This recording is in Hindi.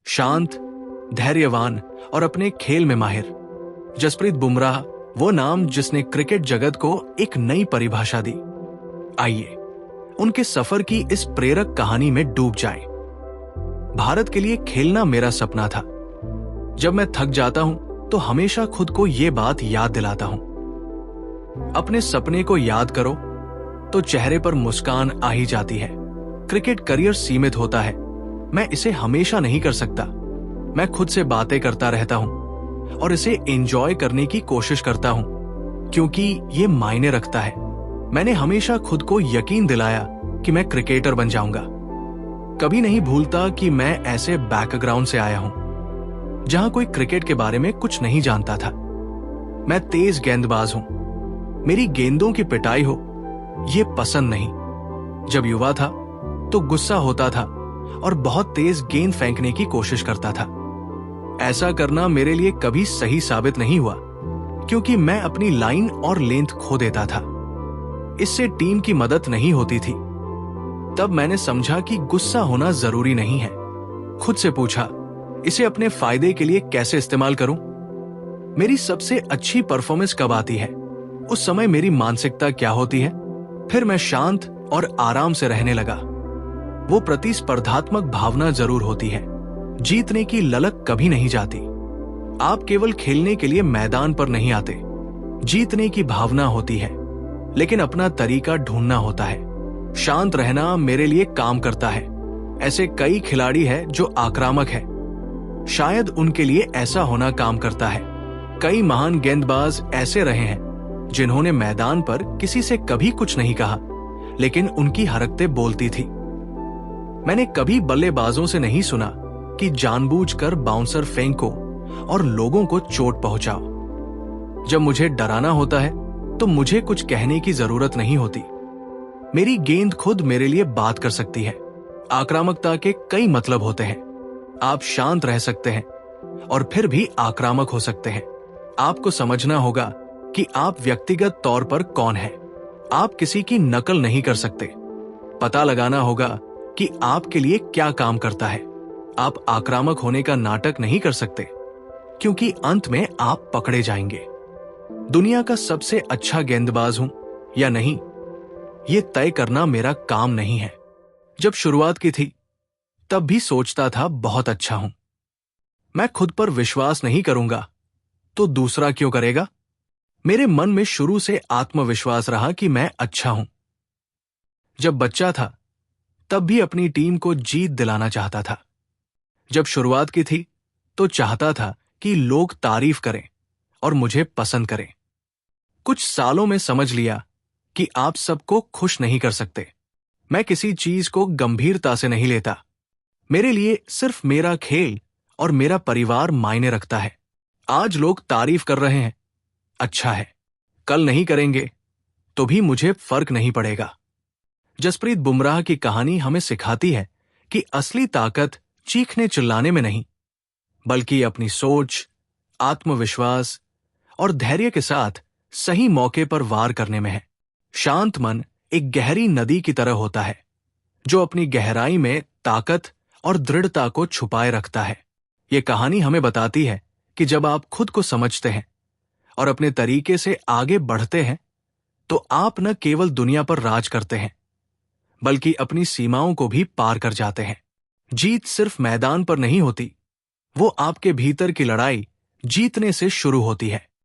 शांत, धैर्यवान और अपने खेल में माहिर। जसप्रीत बुमराह वो नाम जिसने क्रिकेट जगत को एक नई परिभाषा दी। आइए उनके सफर की इस प्रेरक कहानी में डूब जाएं। भारत के लिए खेलना मेरा सपना था। जब मैं थक जाता हूं तो हमेशा खुद को यह बात याद दिलाता हूं, अपने सपने को याद करो, तो चेहरे पर मुस्कान आ ही जाती है। क्रिकेट करियर सीमित होता है, मैं इसे हमेशा नहीं कर सकता। मैं खुद से बातें करता रहता हूं और इसे एंजॉय करने की कोशिश करता हूं, क्योंकि ये मायने रखता है। मैंने हमेशा खुद को यकीन दिलाया कि मैं क्रिकेटर बन जाऊंगा। कभी नहीं भूलता कि मैं ऐसे बैकग्राउंड से आया हूं जहां कोई क्रिकेट के बारे में कुछ नहीं जानता था। मैं तेज गेंदबाज हूं, मेरी गेंदों की पिटाई हो ये पसंद नहीं। जब युवा था तो गुस्सा होता था और बहुत तेज गेंद फेंकने की कोशिश करता था। ऐसा करना मेरे लिए कभी सही साबित नहीं हुआ, क्योंकि मैं अपनी लाइन और लेंथ खो देता था। इससे टीम की मदद नहीं होती थी। तब मैंने समझा कि गुस्सा होना जरूरी नहीं है। खुद से पूछा, इसे अपने फायदे के लिए कैसे इस्तेमाल करूं? मेरी सबसे अच्छी परफॉर्मेंस कब आती है? उस समय मेरी मानसिकता क्या होती है? फिर मैं शांत और आराम से रहने लगा। वो प्रतिस्पर्धात्मक भावना जरूर होती है, जीतने की ललक कभी नहीं जाती। आप केवल खेलने के लिए मैदान पर नहीं आते। जीतने की भावना होती है, लेकिन अपना तरीका ढूंढना होता है। शांत रहना मेरे लिए काम करता है। ऐसे कई खिलाड़ी हैं जो आक्रामक है, शायद उनके लिए ऐसा होना काम करता है। कई महान गेंदबाज ऐसे रहे हैं जिन्होंने मैदान पर किसी से कभी कुछ नहीं कहा, लेकिन उनकी हरकतें बोलती थी। मैंने कभी बल्लेबाजों से नहीं सुना कि जानबूझकर बाउंसर फेंको और लोगों को चोट पहुंचाओ। जब मुझे डराना होता है तो मुझे कुछ कहने की जरूरत नहीं होती। मेरी गेंद खुद मेरे लिए बात कर सकती है। आक्रामकता के कई मतलब होते हैं। आप शांत रह सकते हैं और फिर भी आक्रामक हो सकते हैं। आपको समझना होगा कि आप व्यक्तिगत तौर पर कौन हैं। आप किसी की नकल नहीं कर सकते। पता लगाना होगा कि आपके लिए क्या काम करता है। आप आक्रामक होने का नाटक नहीं कर सकते, क्योंकि अंत में आप पकड़े जाएंगे। दुनिया का सबसे अच्छा गेंदबाज हूं या नहीं, यह तय करना मेरा काम नहीं है। जब शुरुआत की थी तब भी सोचता था बहुत अच्छा हूं। मैं खुद पर विश्वास नहीं करूंगा तो दूसरा क्यों करेगा? मेरे मन में शुरू से आत्मविश्वास रहा कि मैं अच्छा हूं। जब बच्चा था तब भी अपनी टीम को जीत दिलाना चाहता था। जब शुरुआत की थी तो चाहता था कि लोग तारीफ करें और मुझे पसंद करें। कुछ सालों में समझ लिया कि आप सबको खुश नहीं कर सकते। मैं किसी चीज को गंभीरता से नहीं लेता। मेरे लिए सिर्फ मेरा खेल और मेरा परिवार मायने रखता है। आज लोग तारीफ कर रहे हैं, अच्छा है। कल नहीं करेंगे तो भी मुझे फर्क नहीं पड़ेगा। जसप्रीत बुमराह की कहानी हमें सिखाती है कि असली ताकत चीखने चिल्लाने में नहीं, बल्कि अपनी सोच, आत्मविश्वास और धैर्य के साथ सही मौके पर वार करने में है। शांत मन एक गहरी नदी की तरह होता है, जो अपनी गहराई में ताकत और दृढ़ता को छुपाए रखता है। ये कहानी हमें बताती है कि जब आप खुद को समझते हैं और अपने तरीके से आगे बढ़ते हैं, तो आप न केवल दुनिया पर राज करते हैं, बल्कि अपनी सीमाओं को भी पार कर जाते हैं। जीत सिर्फ मैदान पर नहीं होती, वो आपके भीतर की लड़ाई जीतने से शुरू होती है।